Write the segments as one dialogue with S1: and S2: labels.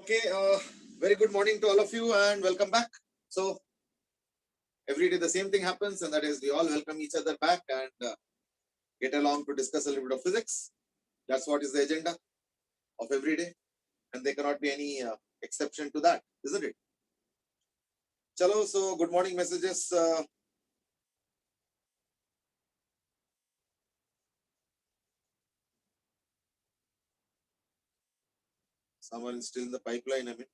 S1: Okay, very good morning to all of you and welcome back. So, every day the same thing happens, and that is we all welcome each other back and get along to discuss a little bit of physics. That's what is the agenda of every day, and there cannot be any exception to that, isn't it? Chalo, so good morning messages. Someone is still in the pipeline, I mean.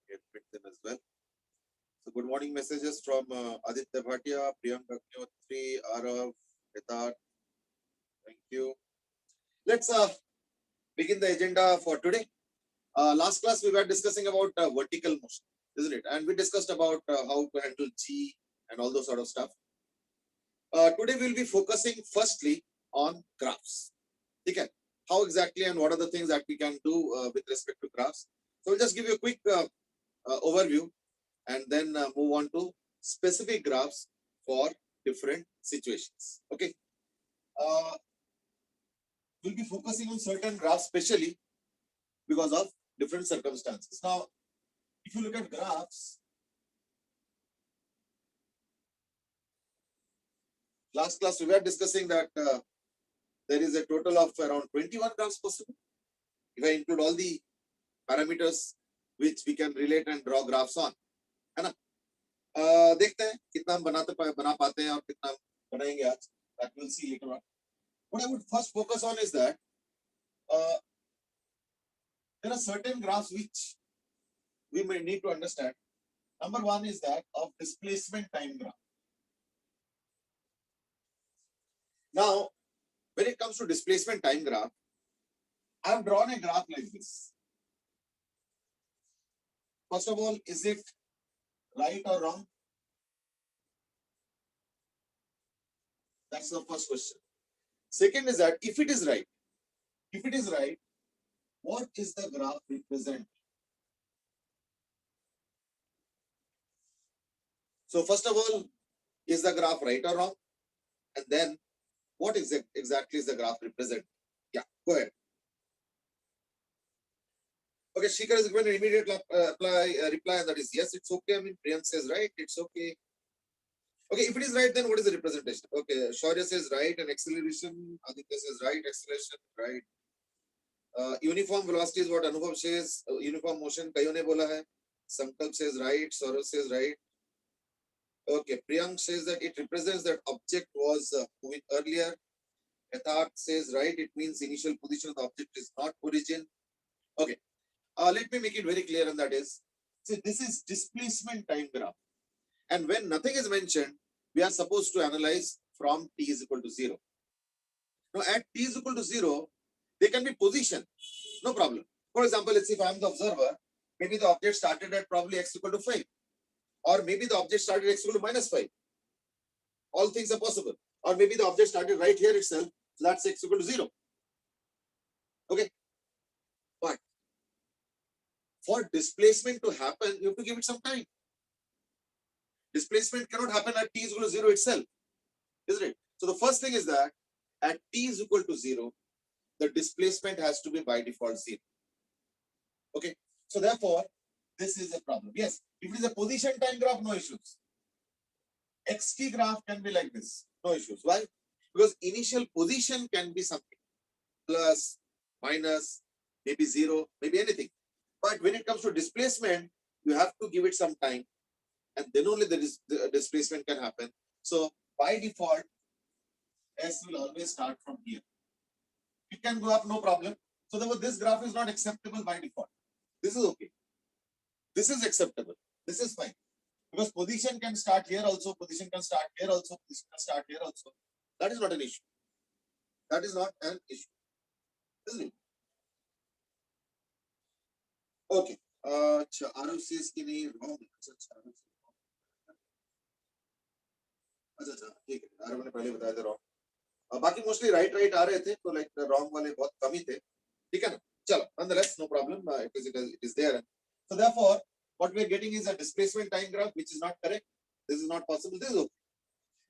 S1: Get them as well. So, good morning messages from Aditya Bhatia, Priyanka Agnihotri, Arav, Hitat. Thank you. Let's begin the agenda for today. Last class we were discussing about vertical motion, isn't it? And we discussed about how to handle G and all those sort of stuff. Today we'll be focusing firstly on graphs. Okay, how exactly and what are the things that we can do with respect to graphs? So we'll just give you a quick overview and then move on to specific graphs for different situations. Okay, we'll be focusing on certain graphs specially because of different circumstances. Now, if you look at graphs, last class we were discussing that there is a total of around 21 graphs possible. If I include all the parameters which we can relate and draw graphs on, है ना? देखते हैं कितना हम बना पाते हैं और कितना हम बनाएंगे आज. That we'll see later on. What I would first focus on is that there are certain graphs which we may need to understand. Number one is that of displacement time graph. Now, when it comes to displacement time graph, I have drawn a graph like this. First of all, is it right or wrong? That's the first question. Second is that if it is right, what is the graph represent? So first of all, is the graph right or wrong? And then what exactly is the graph represent? Yeah, go ahead. Okay, Shikhar is going to immediately reply, and that is yes, it's okay. I mean, Priyank says right, it's okay. Okay, if it is right, then what is the representation? Okay, Shaurya says right, and acceleration. Aditya says right, acceleration, right. Uniform velocity is what Anubhav says. Uniform motion, kayo ne bola hai. Sankalp says right, Saurav says right. Okay, Priyank says that it represents that object was moving earlier. Yatharth says right, it means initial position of the object is not origin. Okay, let me make it very clear, and that is, see, this is displacement time graph. And when nothing is mentioned, we are supposed to analyze from t is equal to 0. Now, at t is equal to 0, there can be position, no problem. For example, let's say if I am the observer, maybe the object started at probably x equal to 5. Or maybe the object started x equal to minus 5. All things are possible. Or maybe the object started right here itself, so that's x equal to 0. Okay. But for displacement to happen, you have to give it some time. Displacement cannot happen at t is equal to 0 itself, isn't it? So the first thing is that at t is equal to 0, the displacement has to be by default 0. Okay. So therefore, this is a problem. Yes, if it is a position time graph, no issues. XT graph can be like this, no issues. Why? Because initial position can be something plus, minus, maybe 0, maybe anything. But when it comes to displacement, you have to give it some time, and then only the displacement can happen. So by default, S will always start from here. It can go up, no problem. So therefore, this graph is not acceptable by default. This is okay. This is acceptable. This is fine. Because position can start here also, position can start here also, position can start here also. That is not an issue. That is not an issue. Isn't it? Okay. Arav says कि नहीं wrong. अच्छा ठीक है, आरव ने पहले बताया था wrong. बाकी मोस्टली राइट आ रहे थे, तो लाइक रॉन्ग वाले बहुत कम ही थे. ठीक है ना? चलो, nonetheless, no problem. It is there. So therefore, what we are getting is a displacement time graph, which is not correct. This is not possible. This is okay.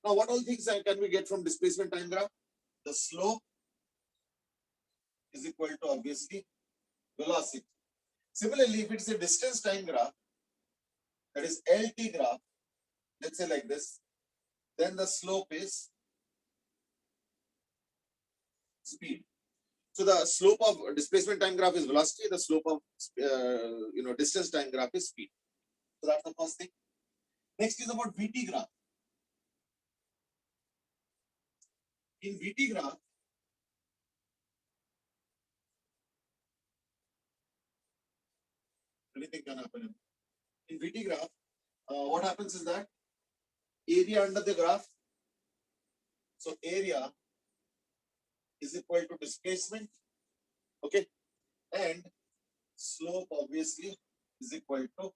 S1: Now, what all things can we get from displacement time graph? The slope is equal to obviously velocity. Similarly, if it's a distance time graph, that is LT graph, let's say like this, then the slope is speed. So the slope of displacement time graph is velocity, the slope of distance time graph is speed. So that's the first thing. Next is about VT graph. In VT graph, anything can happen. In VT graph, what happens is that area under the graph, so area is equal to displacement, okay, and slope obviously is equal to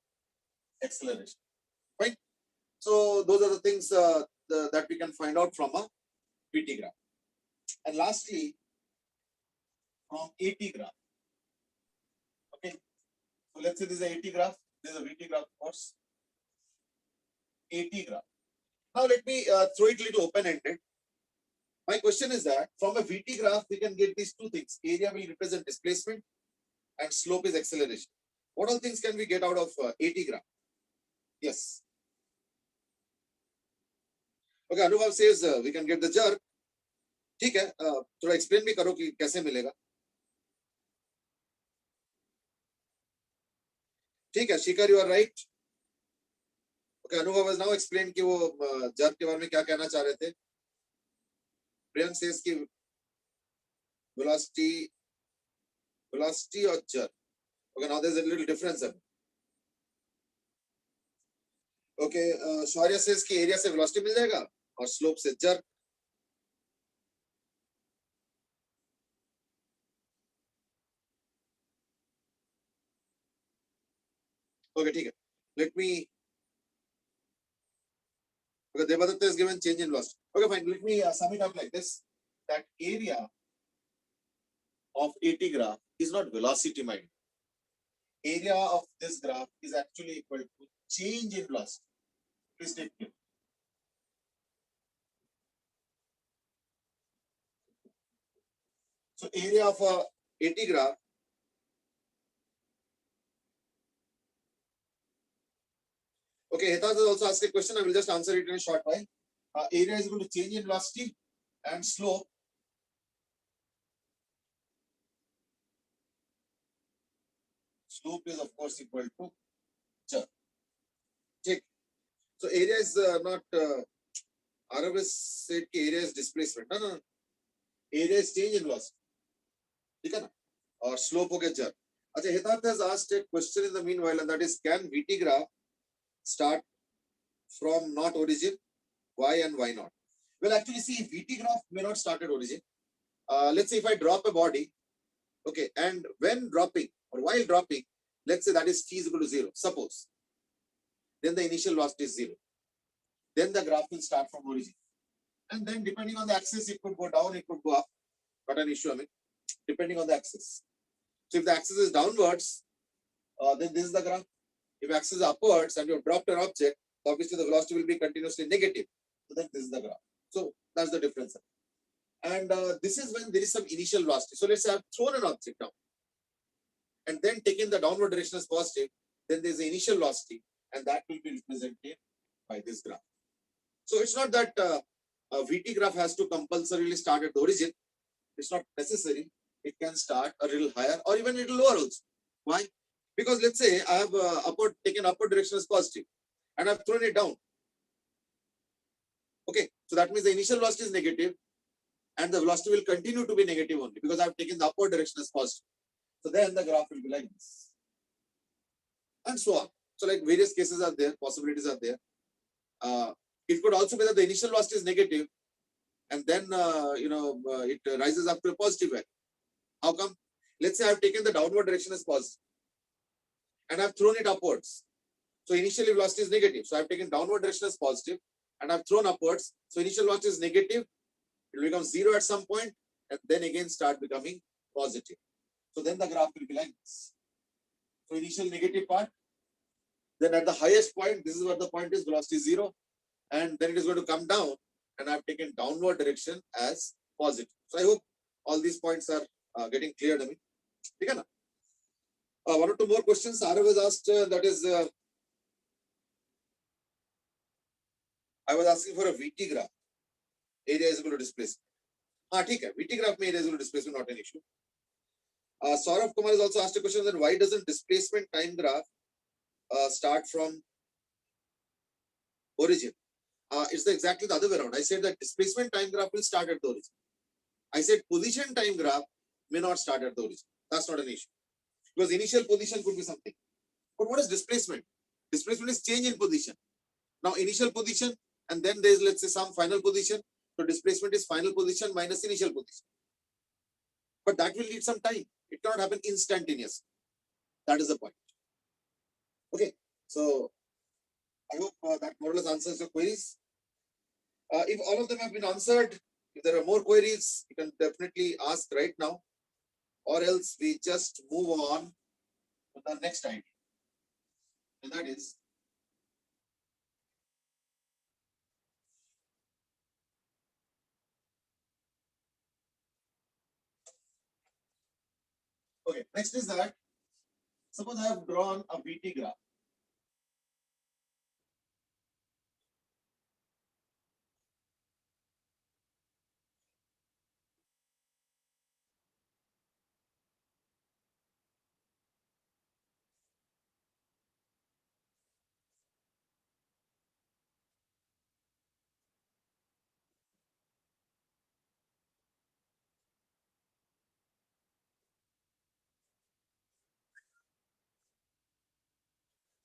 S1: acceleration, right? So those are the things that we can find out from a VT graph. And lastly, from AT graph, okay. So let's say this is a AT graph, this is a VT graph, of course. AT graph. Now let me throw it a little open-ended. My question is that from a VT graph, we can get these two things. Area will represent displacement and slope is acceleration. What all things can we get out of AT graph? Yes. Okay, Anubhav says we can get the jerk. ठीक है, थोड़ा explain भी करो कि कैसे मिलेगा. ठीक है, शिखर, you are right. Okay, Anubhav has now explained कि वो jerk के बारे में क्या कहना चाह रहे थे. Priyank says कि velocity or jerk. Okay, now there's a little difference. Okay, Shaurya says कि area से velocity मिल जाएगा और slope से jerk. Okay, ठीक है. Let me. Okay, Devadatta is given change in velocity. Okay, fine. Let me sum it up like this: that area of AT graph is not velocity, mind. Area of this graph is actually equal to change in velocity. Please take care. So area of a AT graph okay, Heta has also asked a question. I will just answer it in a short while. Area is going to change in velocity and slope. Slope is of course equal to jerk. Take. So area is not. Arav said area is displacement. No. Area is change in velocity. ठीक है ना? और slope हो गया jerk. अच्छा, Hitat has asked a question in the meanwhile, and that is, can VT graph start from not origin? Why and why not? Well, actually, see, VT graph may not start at origin. Let's say if I drop a body, okay, and when dropping or while dropping, let's say that is t is equal to 0, suppose, then the initial velocity is 0. Then the graph will start from origin. And then depending on the axis, it could go down, it could go up. Not an issue, I mean, depending on the axis. So if the axis is downwards, then this is the graph. If axis is upwards and you have dropped an object, obviously the velocity will be continuously negative. So then this is the graph. So that's the difference. And this is when there is some initial velocity. So let's say I've thrown an object down and then taken the downward direction as positive, then there's the initial velocity, and that will be represented by this graph. So it's not that a VT graph has to compulsorily start at the origin. It's not necessary. It can start a little higher or even a little lower also. Why? Because let's say I have taken upward direction as positive and I've thrown it down. Okay, so that means the initial velocity is negative and the velocity will continue to be negative only because I've taken the upward direction as positive. So then the graph will be like this. And so on. So like various cases are there, possibilities are there. It could also be that the initial velocity is negative and then, it rises up to a positive value. How come? Let's say I've taken the downward direction as positive and I've thrown it upwards. So initially velocity is negative. So I've taken downward direction as positive and I've thrown upwards. So initial velocity is negative. It will become 0 at some point and then again start becoming positive. So then the graph will be like this. So initial negative part. Then at the highest point, this is where the point is, velocity 0. And then it is going to come down and I've taken downward direction as positive. So I hope all these points are getting cleared. I mean, okay, na? One or two more questions. Arav was asked. That is, I was asking for a VT graph. Area is equal to displacement. ठीक है. VT graph में area is equal to displacement, not an issue. Saurav Kumar has also asked a question that why doesn't displacement time graph start from origin? It's exactly the other way around. I said that displacement time graph will start at the origin. I said position time graph may not start at the origin. That's not an issue. Because initial position could be something. But what is displacement? Displacement is change in position. Now initial position and then there is, let's say, some final position. So displacement is final position minus initial position. But that will need some time. It cannot happen instantaneously. That is the point. Okay. So I hope that more or less answers your queries. If all of them have been answered, if there are more queries, you can definitely ask right now, or else we just move on to the next idea. And that is, okay, next is that, suppose I have drawn a VT graph.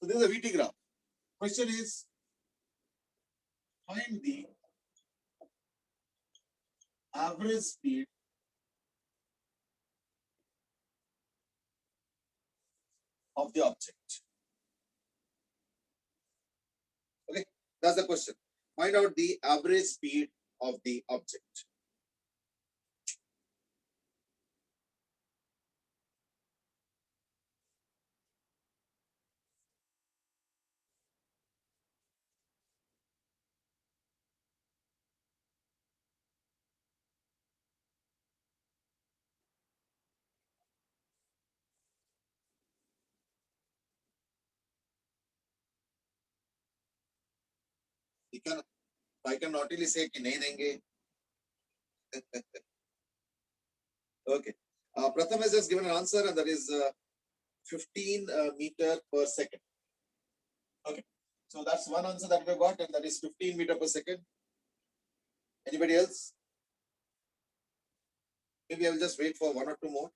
S1: So this is a VT graph. Question is, find the average speed of the object. Okay, that's the question. Find out the average speed of the object. I can not really say कि नहीं देंगे. Okay. Pratham has just given an answer, and that is 15 meter per second. Okay. So that's one answer that we got, and that is 15 meter per second. Anybody else? Maybe I will just wait for one or two more.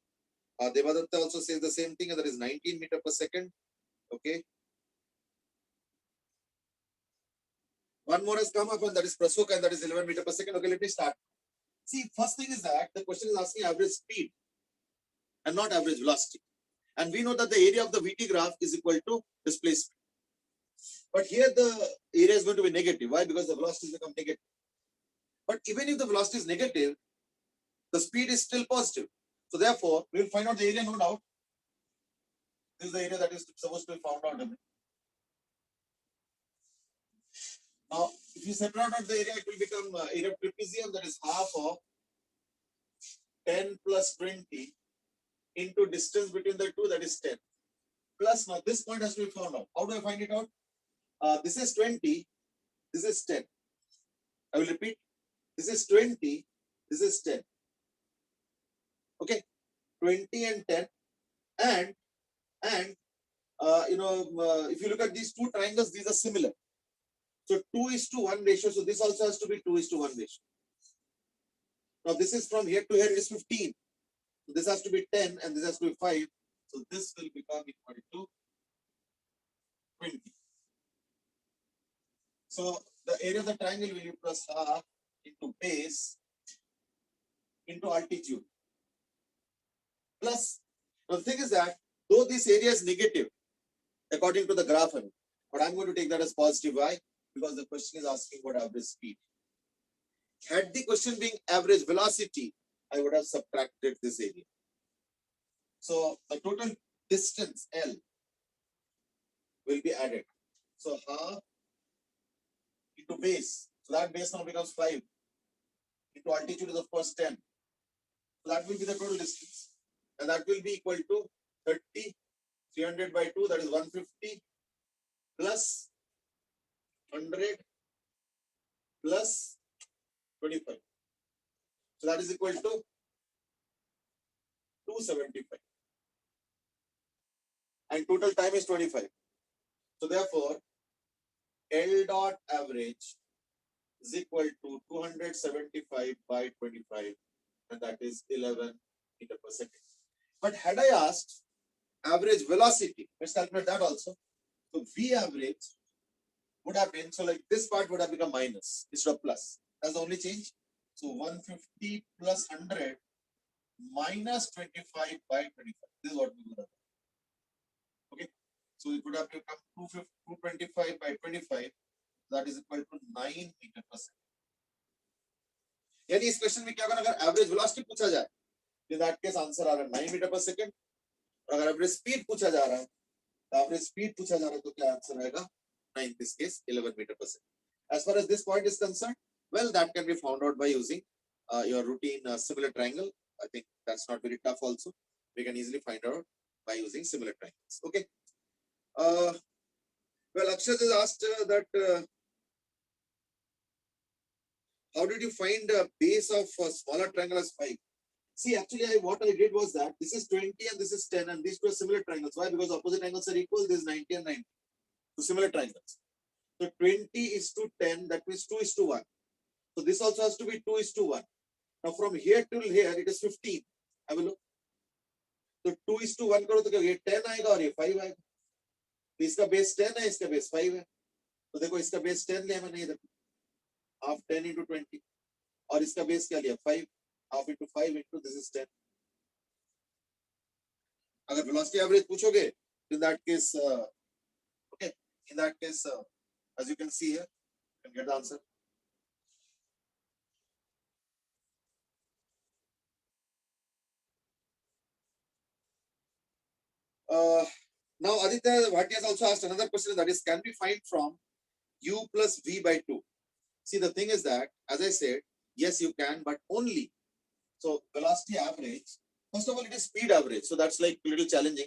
S1: Devadatta also says the same thing, and that is 19 meter per second. Okay. One more has come up, and that is Prasuk, and that is 11 meter per second. Okay, let me start. See, first thing is that the question is asking average speed and not average velocity. And we know that the area of the VT graph is equal to displacement. But here the area is going to be negative. Why? Because the velocity has become negative. But even if the velocity is negative, the speed is still positive. So therefore, we will find out the area, no doubt. This is the area that is supposed to be found out. Now, if you separate out the area, it will become area of trapezium, that is half of 10 plus 20 into distance between the two, that is 10. Plus, now this point has to be found out. How do I find it out? This is 20, this is 10. I will repeat. This is 20, this is 10. Okay, 20 and 10. And if you look at these two triangles, these are similar. So 2:1 ratio. So this also has to be 2:1 ratio. Now this is from here to here is 15. So this has to be 10 and this has to be 5. So this will become equal to 20. So the area of the triangle will be plus half into base into altitude. Plus, now the thing is that though this area is negative, according to the graph, but I'm going to take that as positive. Why? Because the question is asking what average speed. Had the question being average velocity, I would have subtracted this area. So the total distance L will be added. So half into base. So that base now becomes 5. Into altitude is of course 10. So that will be the total distance. And that will be equal to 30, 300 by 2, that is 150 plus 100 plus 25. So that is equal to 275. And total time is 25. So therefore, L dot average is equal to 275 by 25, and that is 11 meter per second. But had I asked average velocity, let's calculate that also. So V average would have been, so like this part would have become minus instead of plus. That's the only change. So 150 plus 100 minus 25 by 25. This is what we would have done. Okay. So it would have become 225 by 25. That is equal to 9 meter per second. यानी इस question में क्या करना, अगर average velocity पूछा जाए in that case answer आ रहा है 9 मीटर पर सेकंड, और अगर एवरेज स्पीड पूछा जा रहा है तो एवरेज स्पीड पूछा जा रहा है तो क्या आंसर आएगा 9, in this case 11 meter per second. As far as this point is concerned, well, that can be found out by using your routine similar triangle. I think that's not very tough also. We can easily find out by using similar triangles. Okay. Well, Akshat has asked that how did you find a base of a smaller triangle as 5? See, actually, what I did was that this is 20 and this is 10, and these two are similar triangles. Why? Because opposite angles are equal. This is 90 and 90. So similar triangles. So 20 is to 10, that means 2 is to 1. So this also has to be 2 is to 1. Now from here till here, it is 15. Have a look. So 2 is to 1 करो तो क्या ये 10 आएगा और ये 5 आएगा. तो इसका बेस 10 है, इसका बेस 5 है. तो देखो इसका बेस 10 लिया मैंने इधर. Half 10 into 20. और इसका बेस क्या लिया 5. Half into 5 into this is 10. अगर velocity average पूछोगे, in that case, okay, in that case, as you can see here, you can get the answer. Now Aditya Bhatia has also asked another question, that is, can we find from u plus v by 2? See, the thing is that, as I said, yes, you can, but only. So velocity average, first of all, it is speed average. So that's like a little challenging.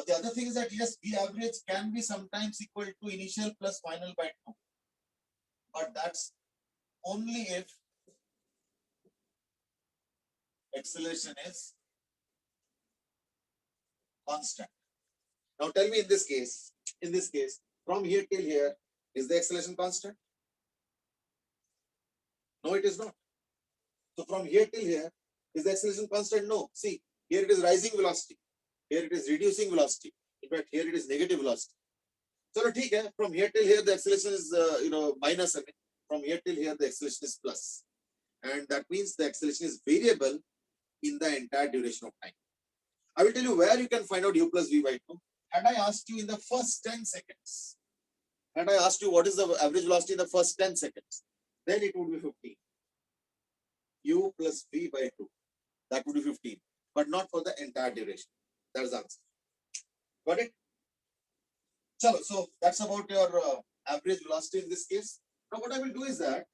S1: The other thing is that, yes, v average can be sometimes equal to initial plus final by 2. But that's only if acceleration is constant. Now tell me, in this case, from here till here, is the acceleration constant? No, it is not. So from here till here, is the acceleration constant? No. See, here it is rising velocity. Here it is reducing velocity. In fact, here it is negative velocity. So ठीक है, from here till here, the acceleration is minus. From here till here, the acceleration is plus. And that means the acceleration is variable in the entire duration of time. I will tell you where you can find out u plus v by 2. Had I asked you in the first 10 seconds, had I asked you what is the average velocity in the first 10 seconds, then it would be 15. U plus v by 2. That would be 15. But not for the entire duration. That is the answer. Got it? So that's about your average velocity in this case. Now what I will do is that,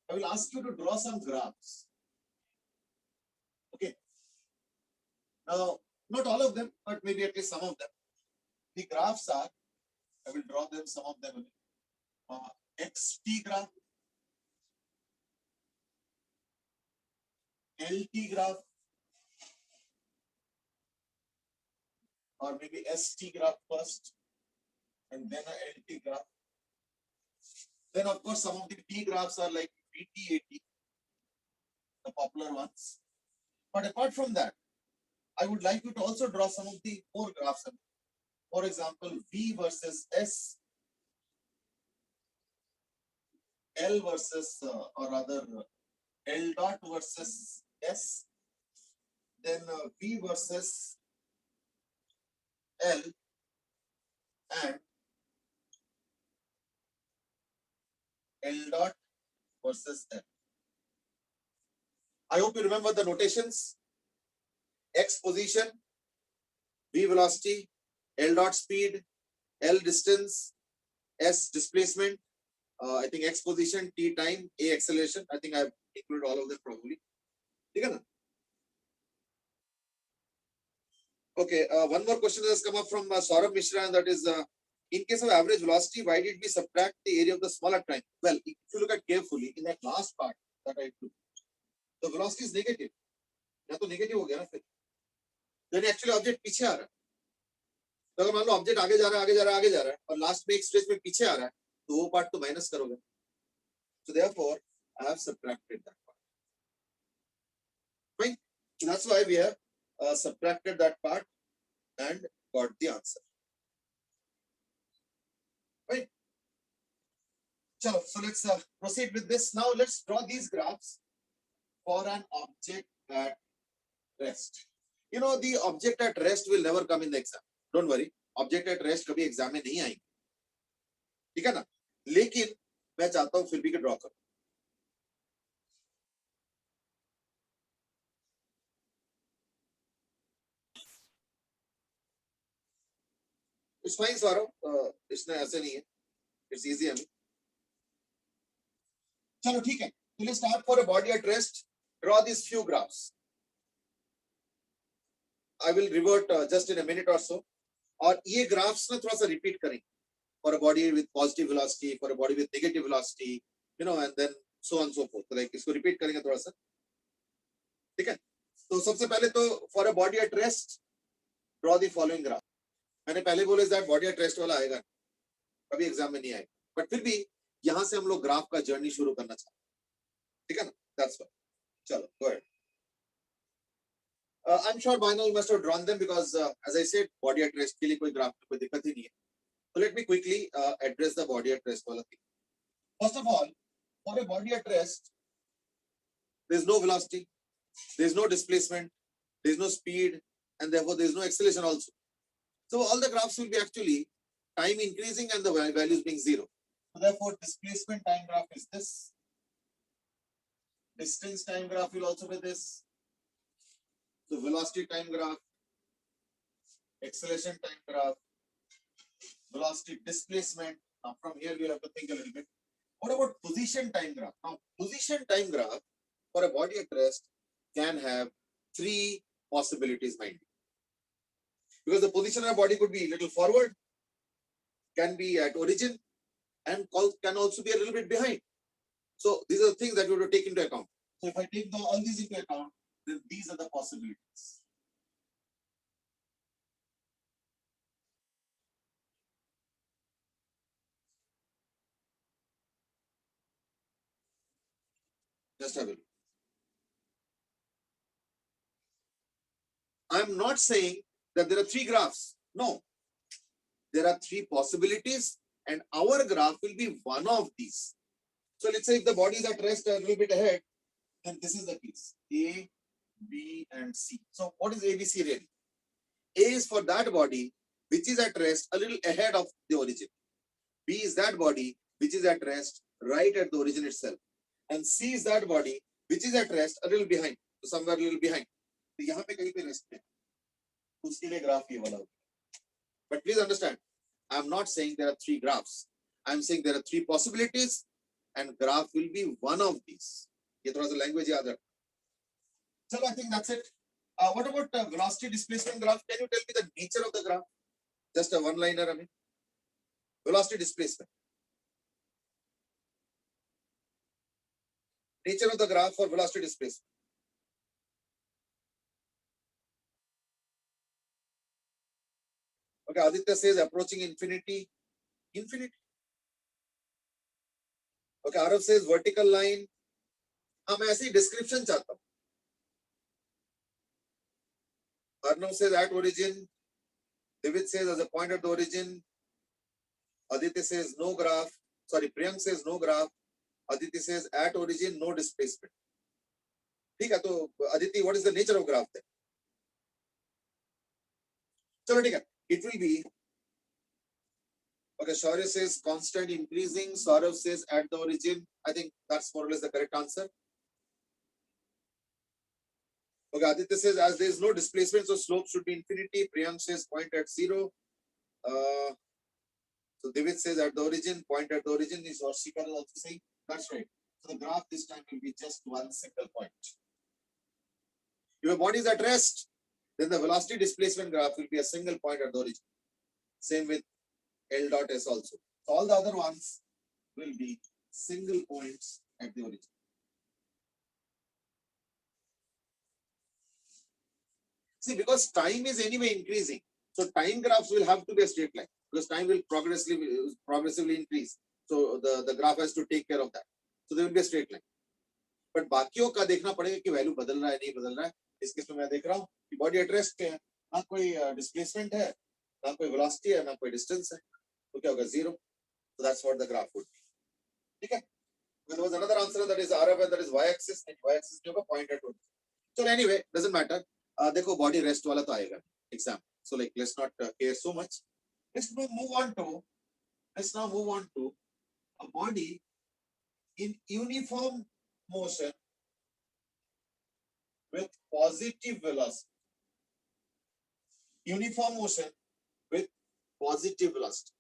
S1: I will ask you to draw some graphs. Okay. Now, not all of them, but maybe at least some of them. The graphs are, I will draw them, some of them. XT graph, LT graph, or maybe ST graph first, and then a LT graph. Then, of course, some of the T graphs are like VT80, the popular ones. But apart from that, I would like you to also draw some of the more graphs. For example, V versus S, L versus, or rather, L dot versus S, then V versus L, and L dot versus L. I hope you remember the notations. X position, V velocity, L dot speed, L distance, S displacement, I think X position, T time, A acceleration. I think I've included all of them probably. ठीक है ना? Okay, one more question has come up from Saurabh Mishra, and that is, in case of average velocity, why did we subtract the area of the smaller triangle? Well, if you look at carefully in that last part that I took, the velocity is negative. या तो negative हो गया ना फिर. Then actually object पीछे आ रहा है. तो अगर मान लो object आगे जा रहा है, आगे जा रहा है, आगे जा रहा है, और last में एक stretch में पीछे आ रहा है, तो वो part तो minus करोगे. So therefore, I have subtracted that part. Fine. So that's why we have subtracted that part and got the answer. Right. So let's proceed with this. Now let's draw these graphs for an object at rest. You know, the object at rest will never come in the exam. Don't worry. Object at rest कभी exam में नहीं आएंगे. ठीक है ना? लेकिन मैं चाहता हूँ फिर भी कि draw करो. It's fine, Saurabh. इसमें ऐसे नहीं है. It's easy, I mean. चलो ठीक है. So let's start for a body at rest. Draw these few graphs. I will revert just in a minute or so. और ये graphs ना थोड़ा सा repeat करेंगे. For a body with positive velocity, for a body with negative velocity, you know, and then so on and so forth. Like इसको repeat करेंगे थोड़ा सा. ठीक है? तो सबसे पहले तो for a body at rest, draw the following graph. मैंने पहले बोला that body at rest वाला आएगा. कभी एग्जाम में नहीं आएगा. But फिर भी यहाँ से हम लोग ग्राफ का जर्नी शुरू करना चाहते हैं. ठीक है ना? That's why. चलो, go ahead. I'm sure by now you must have drawn them because, as I said, body at rest के लिए कोई ग्राफ में कोई दिक्कत ही नहीं है. So let me quickly address the body at rest वाला thing. First of all, for a body at rest, there is no velocity, there is no displacement, there is no speed, and therefore there is no acceleration also. So all the graphs will be actually time increasing and the values being zero. So therefore, displacement time graph is this. Distance time graph will also be this. The velocity time graph, acceleration time graph, velocity displacement. Now from here we have to think a little bit. What about position time graph? Now position time graph for a body at rest can have three possibilities, mind you. Because the position of a body could be a little forward, can be at origin, and can also be a little bit behind. So these are the things that we have to take into account. So if I take all these into account, then these are the possibilities. Just have a look. I am not saying that there are three graphs. No. There are three possibilities, and our graph will be one of these. So let's say if the body is at rest a little bit ahead, then this is the case. A, B, and C. So what is ABC really? A is for that body which is at rest a little ahead of the origin. B is that body which is at rest right at the origin itself. And C is that body which is at rest a little behind. So somewhere a little behind. तो यहाँ पे कहीं पे rest है. उसके लिए graph ये वाला होगा. But please understand, I am not saying there are three graphs. I am saying there are three possibilities, and graph will be one of these. ये थोड़ा सा language याद रखना. So I think that's it. What about velocity displacement graph? Can you tell me the nature of the graph? Just a one-liner, I mean. Velocity displacement. Nature of the graph for velocity displacement. Okay, Aditya says approaching infinity. Infinity. Okay, Arav says vertical line. मैं ऐसी description चाहता हूँ. Arnav says at origin. David says as a point at the origin. Aditya says no graph. Sorry, Priyank says no graph. Aditya says at origin no displacement. ठीक है, तो Aditya, what is the nature of graph then? चलो ठीक है. It will be. Okay, Shaurya says constant increasing. Saurav says at the origin. I think that's more or less the correct answer. Okay, Aditya says as there is no displacement, so slope should be infinity. Priyank says point at zero. So David says at the origin, point at the origin is what Shikar is also saying. That's right. So the graph this time will be just one single point. If a body is at rest, then the velocity displacement graph will be a single point at the origin. Same with L dot S also. So all the other ones will be single points at the origin. See, because time is anyway increasing, so time graphs will have to be a straight line because time will progressively increase. So the graph has to take care of that. So there will be a straight line. But बाकियों का देखना पड़ेगा कि value बदल रहा है नहीं बदल रहा है. इस केस में मैं देख रहा हूँ कि बॉडी एट रेस्ट पे है, ना कोई डिस्प्लेसमेंट है, ना कोई वेलोसिटी है, ना कोई डिस्टेंस है, तो क्या होगा? Zero. So that's what the graph would be. ठीक है? There was another answer that is RF and that is y-axis. And y-axis जो होगा point at origin. So anyway, doesn't matter. देखो body rest वाला तो आएगा exam. So like let's not care so much. Let's now move on to a body in uniform motion with positive velocity. Uniform motion with positive velocity.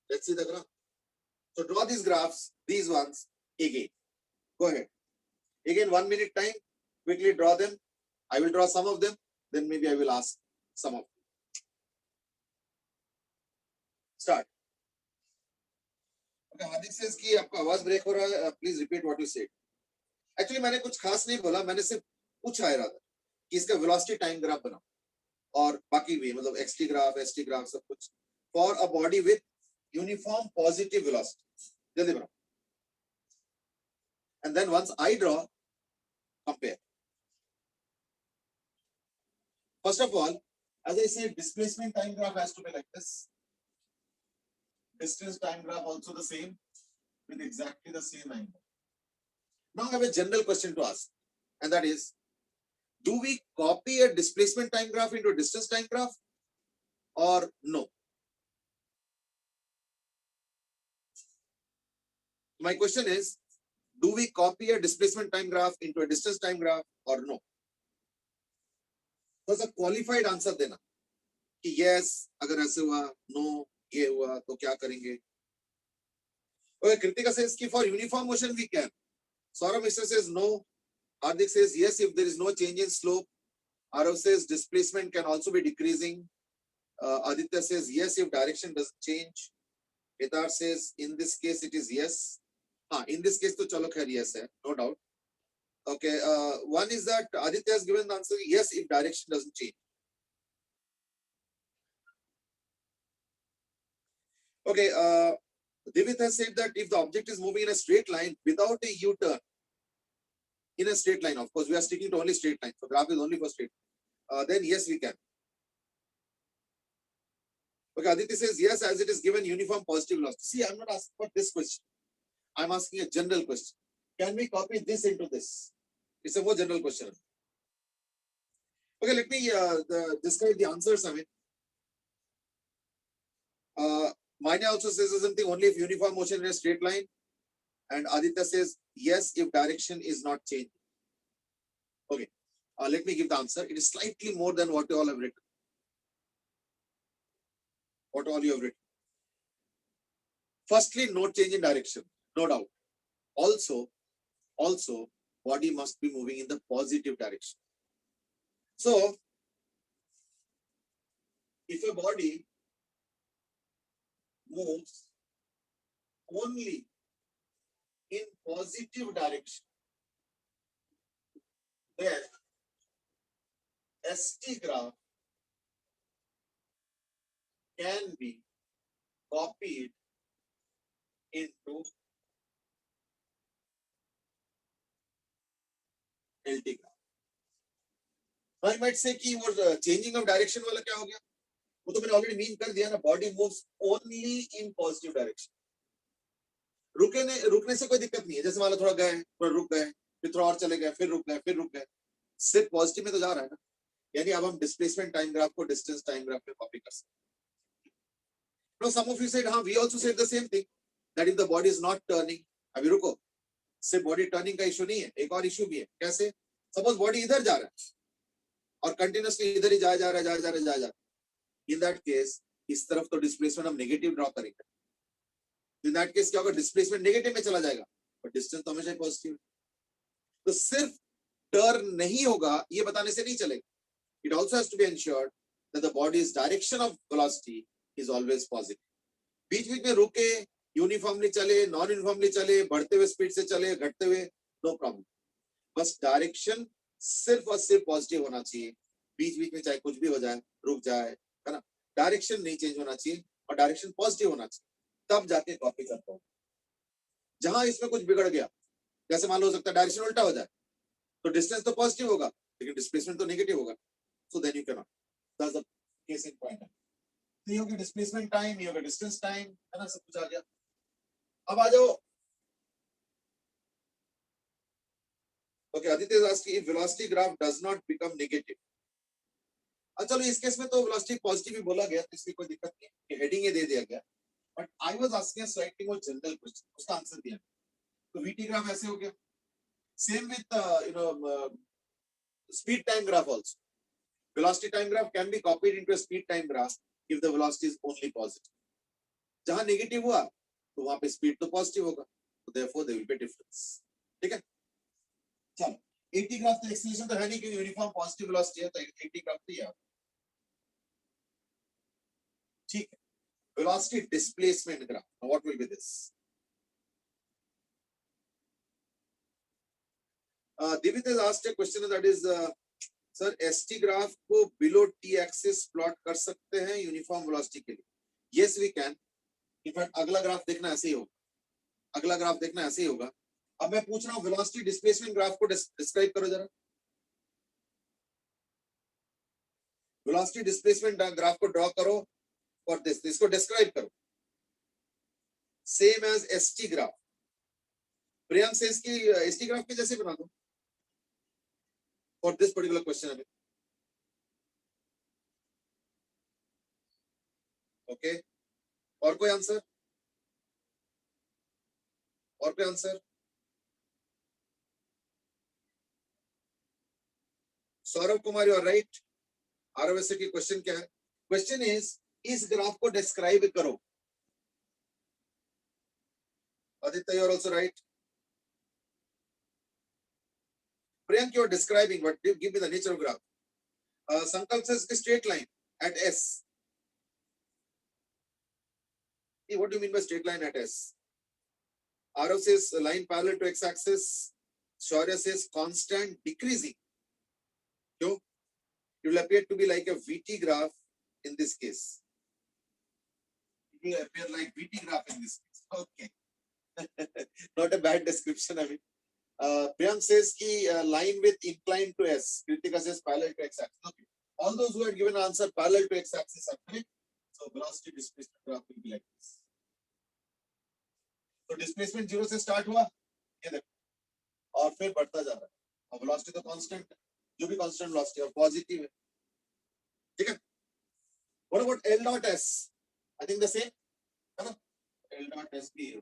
S1: Let's see the graph. So draw these graphs, these ones again. Go ahead. Again, 1 minute time. Quickly draw them. I will draw some of them. Then maybe I will ask some of them. Start. Okay, Hardik says कि आपका आवाज break हो रहा है. Please repeat what you said. Actually मैंने कुछ खास नहीं बोला. मैंने सिर्फ पूछा है राधा कि इसका velocity time graph बनाओ और बाकी भी मतलब xt graph, st graph सब कुछ for a body with uniform positive velocity. जल्दी बनाओ. And then once I draw, compare. First of all, as I said, displacement time graph has to be like this. Distance time graph also the same with exactly the same angle. Now I have a general question to ask, and that is, do we copy a displacement time graph into a distance time graph or no? My question is, do we copy a displacement time graph into a distance time graph or no? बस a qualified answer देना कि yes अगर ऐसे हुआ, no ये हुआ तो क्या करेंगे? Okay, Kritika says कि for uniform motion we can. Saurabh Mishra says no. Hardik says yes if there is no change in slope. Arav says displacement can also be decreasing. Aditya says yes if direction doesn't change. Kedar says in this case it is yes. In this case तो चलो खैर yes है, no doubt. Okay, one is that Aditya has given the answer yes if direction doesn't change. Okay, Divit has said that if the object is moving in a straight line without a U-turn, in a straight line, of course, we are sticking to only straight line. So graph is only for straight. Then yes, we can. Okay, Aditya says yes as it is given uniform positive velocity. See, I'm not asking for this question. I'm asking a general question. Can we copy this into this? It's a more general question. Okay, let me describe the answers. I mean, Manya also says the same thing, only if uniform motion in a straight line. And Aditya says yes if direction is not changing. Okay, let me give the answer. It is slightly more than what you all have written. What all you have written. Firstly, no change in direction, no doubt. Also, body must be moving in the positive direction. So, if a body moves only in positive direction, then ST graph can be copied into LT graph. Now you might say कि वो changing of direction वाला क्या हो गया? वो तो मैंने already mean कर दिया ना. Body moves only in positive direction. रुकने से कोई दिक्कत नहीं है. जैसे मान लो थोड़ा गए, थोड़ा रुक गए, फिर थोड़ा और चले गए, फिर रुक गए, फिर रुक गए. सिर्फ पॉजिटिव में तो जा रहा है ना. यानी अब हम डिस्प्लेसमेंट टाइम ग्राफ को डिस्टेंस टाइम ग्राफ में कॉपी कर सकते हैं. Now some of you said, हाँ, we also said the same thing, that if the body is not turning, अभी रुको, सिर्फ बॉडी टर्निंग का इशू नहीं है, एक और इशू भी है. कैसे? सपोज बॉडी इधर जा रहा है और कंटिन्यूअसली इधर ही जा रहा है. इन दैट केस इस तरफ तो डिस्प्लेसमेंट हम नेगेटिव ड्रॉ करेंगे. इन दैट केस क्या होगा? डिस्प्लेसमेंट नेगेटिव में चला जाएगा, बट डिस्टेंस तो हमेशा पॉजिटिव. तो सिर्फ टर्न नहीं होगा ये बताने से नहीं चलेगा. It also has to be ensured that the body's direction of velocity is always positive. बीच बीच में रुके, यूनिफॉर्मली चले, नॉन यूनिफॉर्मली चले, बढ़ते हुए स्पीड से चले, घटते हुए, नो प्रॉब्लम. बस डायरेक्शन सिर्फ और सिर्फ पॉजिटिव होना चाहिए. बीच बीच में चाहे कुछ भी हो जाए, रुक जाए, है ना, डायरेक्शन नहीं चेंज होना चाहिए और डायरेक्शन पॉजिटिव होना चाहिए, तब जाके कॉपी करता हूँ. जहां इसमें कुछ बिगड़ गया, जैसे मान लो हो सकता है डायरेक्शन उल्टा हो जाए, तो डिस्टेंस तो पॉजिटिव होगा लेकिन डिस्प्लेसमेंट तो नेगेटिव होगा. So then you can not. That's the case in point. तो ये हो गया डिस्प्लेसमेंट टाइम, ये हो गया डिस्टेंस टाइम, है ना, सब कुछ आ गया. अब आ जाओ. Okay, Aditya is asking if velocity graph does not become negative. अच्छा, चलो इस केस में तो वेलोसिटी पॉजिटिव ही बोला गया, तो इसकी कोई दिक्कत नहीं है, हेडिंग ये दे दिया गया. But I was asking a slightly more general question, उसका आंसर दिया. तो वीटी ग्राफ ऐसे हो गया. Same with speed time graph also. Velocity time graph can be copied into a speed time graph if the velocity is only positive. जहां negative हुआ तो वहां पे स्पीड तो पॉजिटिव होगा, तो therefore there will be difference. ठीक है, चलो. 80 ग्राफ तो एक्सीलरेशन तो है नहीं क्योंकि यूनिफॉर्म पॉजिटिव वेलोसिटी है, तो 80 ग्राफ तो ये. ठीक है. Velocity displacement graph, what will be this? Divit has asked a question that is sir ST graph को बिलो टी एक्सिस प्लॉट कर सकते हैं यूनिफॉर्म वेलोसिटी के लिए? Yes we can. इनफैक्ट अगला ग्राफ देखना ऐसे ही होगा, अगला ग्राफ देखना ऐसे ही होगा. अब मैं पूछ रहा हूँ वेलोसिटी डिस्प्लेसमेंट ग्राफ को डिस्क्राइब करो जरा. वेलोसिटी डिस्प्लेसमेंट ग्राफ को ड्रॉ करो और इसको डिस्क्राइब करो. Same as ST graph. Priyank से इसकी एसटी ग्राफ के जैसे बना दो for this particular question. Okay, और कोई आंसर? और कोई answer? Saurabh Kumar you are right. ROSA की क्वेश्चन क्या है? क्वेश्चन इस ग्राफ को डिस्क्राइब करो. Aditya, you are also right. Priyank, you are describing, but give me the nature of graph. Sankalp says straight line at S. What do you mean by straight line at S? Arav says line parallel to x-axis. Shaurya says constant decreasing. So it will appear to be like a VT graph in this case. It will appear like VT graph in this case. Okay. Not a bad description, I mean. Priyank says ki line with incline to S. Kritika says parallel to x-axis. Okay. All those who had given answer parallel to x-axis are correct. So velocity displacement graph will be like this. So displacement 0 से start हुआ, ये देखो, और फिर बढ़ता जा रहा है. और velocity तो constant है, जो भी constant velocity और positive है. ठीक है. What about L dot S? I think the same, है ना? L dot S भी है.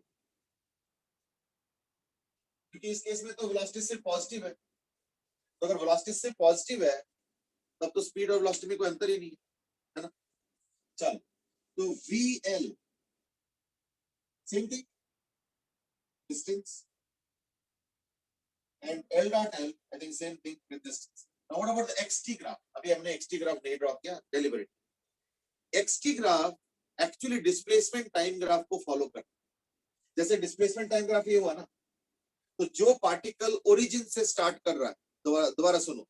S1: क्योंकि इस केस में तो velocity सिर्फ positive है. तो अगर velocity सिर्फ positive है, तब तो speed और velocity में कोई अंतर ही नहीं है ना? चल, तो VL same thing, distance, and L dot L I think same thing with distance. Now what about the XT graph? अभी हमने XT graph नहीं ड्रॉ किया, deliberate. XT graph actually displacement time graph को follow कर. जैसे displacement time graph ये हुआ ना, तो जो पार्टिकल ओरिजिन से स्टार्ट कर रहा है, दोबारा सुनो,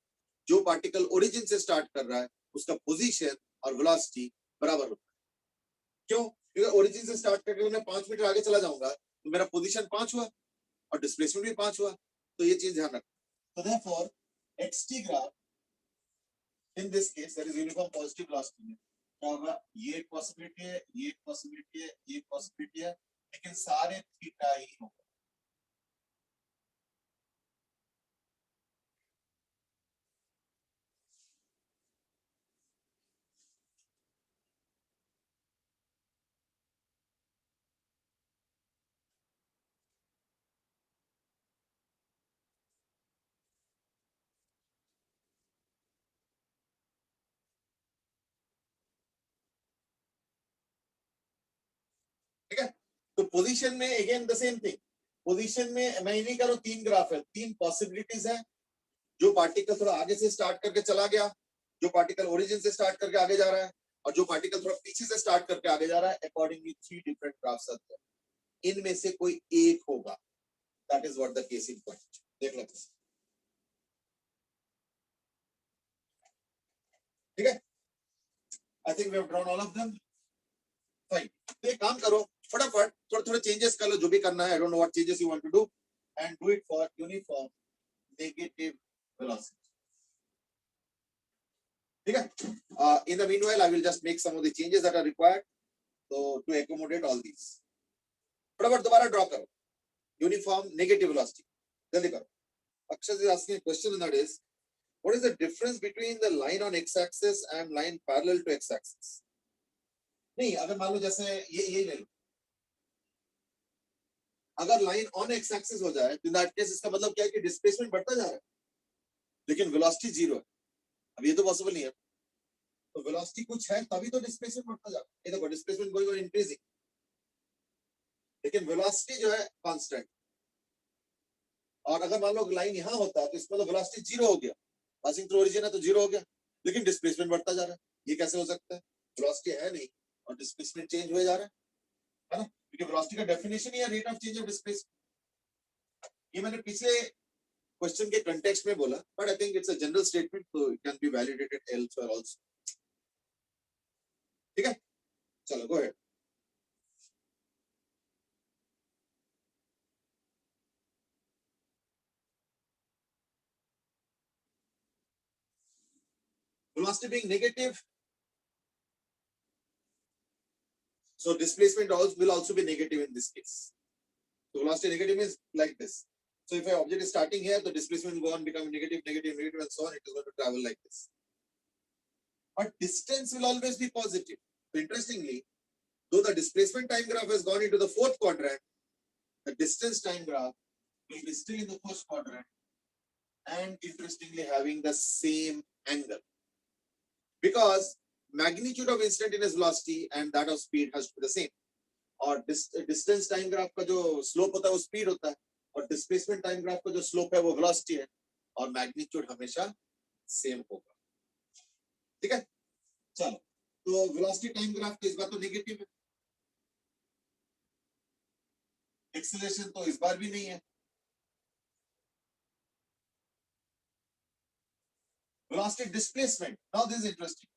S1: जो पार्टिकल ओरिजिन से स्टार्ट कर रहा है उसका पोजीशन और वेलोसिटी बराबर होता है. क्यों? क्योंकि ओरिजिन से स्टार्ट करके मैं 5 मीटर आगे चला जाऊंगा तो मेरा पोजीशन 5 हुआ और डिस्प्लेसमेंट भी 5 हुआ. तो ये चीज ध्यान रखना. तो therefore xt graph in this case that is uniform positive velocity में क्या होगा? ये एक पॉसिबिलिटी है, ये एक पॉसिबिलिटी है, ये एक पॉसिबिलिटी है, लेकिन सारे थीटा ही होंगे. ठीक है. तो पोजीशन में again the same thing. Position में मैं नहीं करूं, 3 ग्राफ है, 3 पॉसिबिलिटीज है, जो पार्टिकल थोड़ा आगे से स्टार्ट करके चला गया, जो पार्टिकल ओरिजिन से स्टार्ट करके आगे जा रहा है, और जो पार्टिकल थोड़ा पीछे से स्टार्ट करके आगे जा रहा है, अकॉर्डिंगली 3 डिफरेंट ग्राफ्स आते हैं। इनमें से कोई एक होगा, that is what the case in point. देख लेते हैं, ठीक है। I think we have drawn all of them. Fine, तो एक काम करो, फटाफट थोड़े थोड़े चेंजेस कर लो, जो भी करना है। I don't know what changes you want to do, and do it for uniform negative velocity, ठीक है। In the meanwhile, I will just make some of the changes that are required to accommodate all these. फटाफट दोबारा draw करो uniform negative velocity, जल्दी करो। Akshay is asking a question, and that is, what is the difference between the line on x-axis and line parallel to x-axis? नहीं, अगर मान लो जैसे ये ले लो, अगर लाइन ऑन एक्स एक्सिस हो जाए तो इन दैट केस इसका मतलब क्या है कि डिस्प्लेसमेंट बढ़ता जा रहा है, लेकिन वेलोसिटी जीरो है। अब ये तो पॉसिबल नहीं है, तो वेलोसिटी कुछ है तभी तो डिस्प्लेसमेंट बढ़ता जा रहा है। ये देखो, डिस्प्लेसमेंट गोइंग ऑन इंक्रीजिंग, लेकिन वेलोसिटी जो है कांस्टेंट। और अगर मान लो लाइन यहाँ होता है तो इसका मतलब वेलोसिटी जीरो हो गया, पासिंग थ्रू ओरिजिन है तो जीरो हो गया, लेकिन डिस्प्लेसमेंट बढ़ता जा रहा है। ये कैसे हो सकता है? वेलोसिटी है नहीं और डिस्प्लेसमेंट चेंज हो जा रहा है ना, क्योंकि वेलोसिटी का डेफिनेशन ही है rate of change of displacement. ये मैंने पिछले क्वेश्चन के कंटेक्स्ट में बोला, but I think it's a general statement, so it can be validated elsewhere also, ठीक है। चलो go ahead. Velocity being negative, so displacement also will also be negative in this case. So velocity negative is like this. So if an object is starting here, the displacement will go on becoming negative, negative, negative, and so on. It is going to travel like this. But distance will always be positive. So interestingly, though the displacement time graph has gone into the fourth quadrant, the distance time graph will be still in the first quadrant, and interestingly having the same angle, because magnitude of instantaneous velocity and that of speed has to be the same. और distance time graph का जो slope होता है वो speed होता है, और displacement time graph का जो स्लोप है वो वेलोसिटी है, और मैग्नीट्यूड हमेशा सेम होगा, ठीक है। चलो, तो वेलोसिटी टाइम ग्राफ तो इस बार तो नेगेटिव है, एक्सेलरेशन तो इस बार भी नहीं है। Velocity displacement, now this is interesting,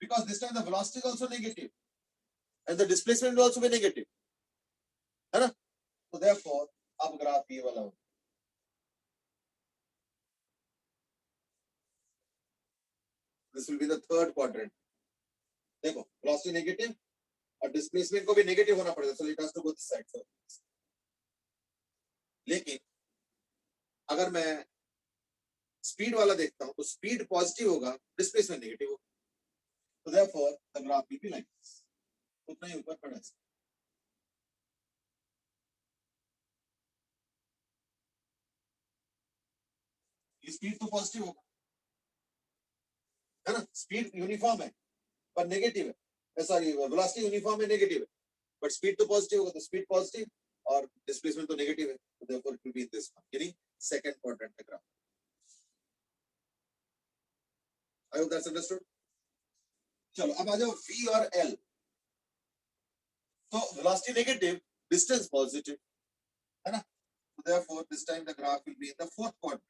S1: because this time the velocity is also negative and the displacement will also be negative, है ना। तो therefore अब ग्राफ ये वाला हो, this will be the third quadrant। देखो, velocity negative और displacement को भी नेगेटिव होना पड़ेगा, so it has to go this side first। लेकिन अगर मैं स्पीड वाला देखता हूं तो स्पीड पॉजिटिव होगा, डिस्प्लेसमेंट नेगेटिव होगा, तो therefore the graph will be like this। उतना ही ऊपर पड़ा है, स्पीड तो पॉजिटिव होगा, है ना। स्पीड यूनिफॉर्म है पर नेगेटिव है, सॉरी वेलोसिटी यूनिफॉर्म है नेगेटिव है, बट स्पीड तो पॉजिटिव होगा, तो स्पीड पॉजिटिव और डिस्प्लेसमेंट तो नेगेटिव है, तो therefore it will be in this one, यानी सेकंड क्वाड्रेंट का graph. I hope that's understood. चलो अब आ जाओ v और l। तो वेलोसिटी नेगेटिव, डिस्टेंस पॉजिटिव, है ना, तो therefore this time the graph will be in the fourth quadrant.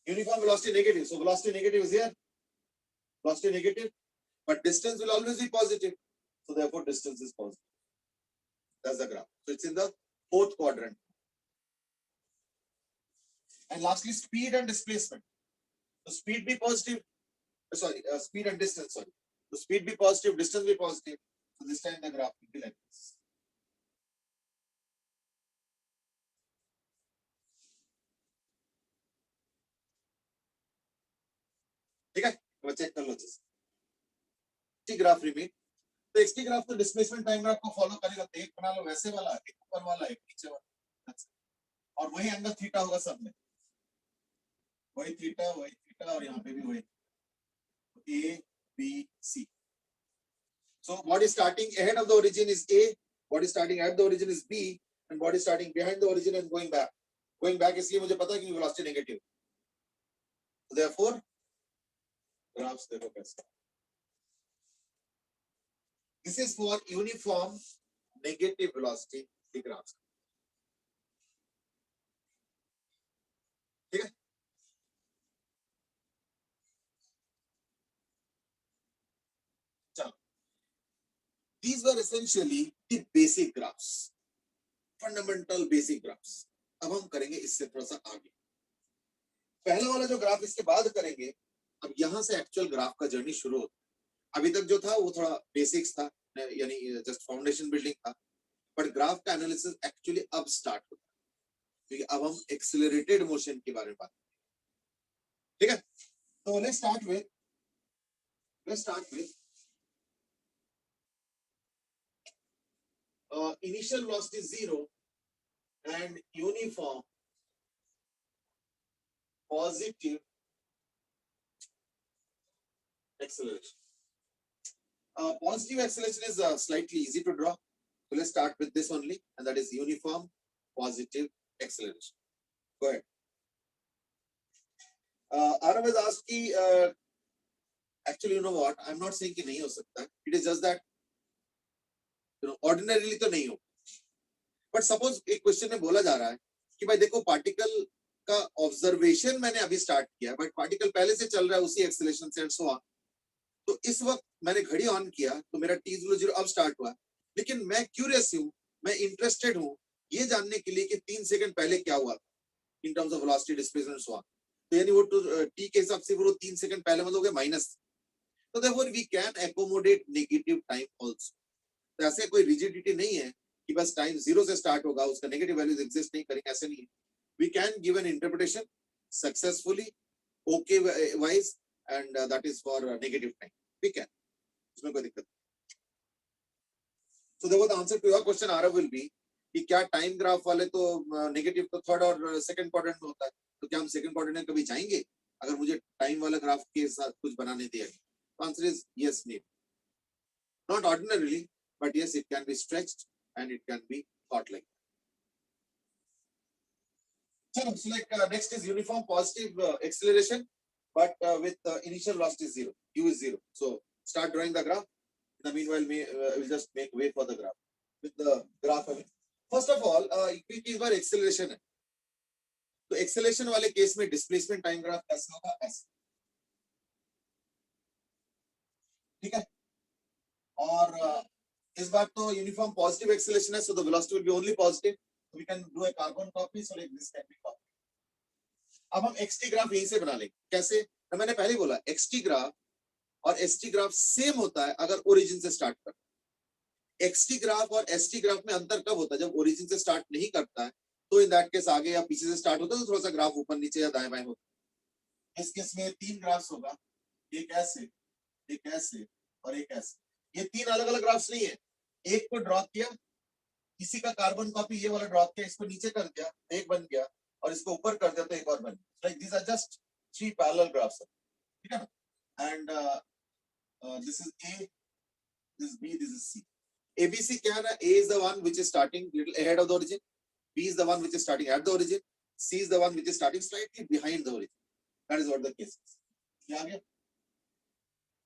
S1: Uniform velocity negative, so velocity negative is here, velocity negative, but distance will always be positive, so therefore distance is positive. That's the graph. So it's in the fourth quadrant. And lastly, speed and displacement. So speed be positive, speed and distance, sorry. So speed be positive, distance be positive. So this time the graph will be like this. ठीक है, तो check कर लो जी। Graph repeat, तो XT graph तो displacement time graph को follow करेगा, तो एक बना लो वैसे वाला, एक ऊपर वाला, एक नीचे वाला, और वही एंगल थीटा होगा सब में, वही थीटा और यहाँ पे भी वही A, B, C. So what is starting ahead of the origin is A, what is starting at the origin is B, and body starting behind the origin and going back इसलिए मुझे पता है कि velocity negative, so therefore graphs देखो कैसे, this is for uniform negative velocity graphs, ठीक है। चलो, these were essentially the basic graphs, fundamental basic graphs। अब हम करेंगे इससे थोड़ा सा आगे, पहला वाला जो ग्राफ इसके बाद करेंगे, अब यहां से एक्चुअल ग्राफ का जर्नी शुरू होता है। अभी तक जो था वो थोड़ा बेसिक्स था, यानी जस्ट फाउंडेशन बिल्डिंग था, बट ग्राफ का एनालिसिस एक्चुअली अब स्टार्ट होता है, क्योंकि अब हम एक्सेलरेटेड मोशन के बारे में बात करेंगे, ठीक है। तो let's start with initial velocity 0 and uniform positive acceleration. Positive acceleration is slightly easy to draw, so let's start with this only, and that is uniform positive acceleration. Go ahead. Arav has asked ki, actually you know what, I'm not saying कि नहीं हो सकता, it is just that ordinarily तो नहीं हो, but suppose एक question में बोला जा रहा है कि भाई देखो पार्टिकल का ऑब्जर्वेशन मैंने अभी स्टार्ट किया, बट पार्टिकल पहले से चल रहा है उसी एक्सेलरेशन से एंड सो ऑन, तो इस वक्त मैंने घड़ी ऑन किया तो मेरा t00 अब स्टार्ट हुआ, लेकिन मैं क्यूरियस हूँ, मैं इंटरेस्टेड हूँ ये जानने के लिए कि 3 सेकंड पहले क्या हुआ in terms of velocity displacement so on, तो यानी वो t के हिसाब से वो 3 सेकंड पहले मतलब हो गया माइनस, तो therefore we can accommodate negative time also. तो ऐसे कोई रिजिडिटी नहीं है कि बस टाइम 0 से स्टार्ट होगा, उसका नेगेटिव वैल्यूज एग्जिस्ट नहीं करेंगे, ऐसे नहीं है। We can give an interpretation successfully okay wise and that is for negative time, we can, उसमें कोई दिक्कत नहीं। सो देखो the answer to your question Aarav will be कि क्या टाइम ग्राफ वाले तो नेगेटिव तो थर्ड और सेकंड क्वाड्रेंट में होता है, तो क्या हम सेकंड क्वाड्रेंट में कभी जाएंगे अगर मुझे टाइम वाला ग्राफ के साथ कुछ बनाने दिया गया? Answer is yes, maybe not ordinarily, but yes, it can be stretched and it can be thought like that. So like next is uniform positive acceleration, but with initial velocity 0, u is 0. So start drawing the graph. In the meanwhile, we'll just make way for the graph. With the graph, first of all, is bar acceleration है, तो acceleration वाले case में displacement time graph कैसे होगा? ऐसे, ठीक है। और इस बार तो यूनिफॉर्म पॉजिटिव एक्सेलरेशन है, so the velocity will be only positive, so we can do a carbon copy, so like this can be copied. अब हम xt ग्राफ यहीं से बना लेंगे, कैसे? तो मैंने पहले बोला xt ग्राफ और st ग्राफ सेम होता है अगर ओरिजिन से स्टार्ट करता है। xt ग्राफ और st ग्राफ में अंतर कब होता है? जब ओरिजिन से स्टार्ट नहीं करता है, तो इन दैट केस आगे या पीछे से स्टार्ट होता है तो थोड़ा सा ग्राफ ऊपर नीचे या दाएं बाएं होता है। इस केस में 3 ग्राफ्स होगा, एक ऐसे, एक ऐसे और एक ऐसे। ये 3 अलग अलग ग्राफ्स नहीं है, एक को ड्रॉ किया, इसी का कार्बन कॉपी ये वाला ड्रॉ किया, इसको नीचे कर दिया, एक बन गया, और इसको ऊपर कर दिया तो एक और बन गया। Like this are just 3 parallel graphs, ठीक है ना। And this is A, this B, this is C। ABC क्या है ना, A is the one which is starting little ahead of the origin, B is the one which is starting at the origin, C is the one which is starting slightly behind the origin. That is what the case is। ये आ गया।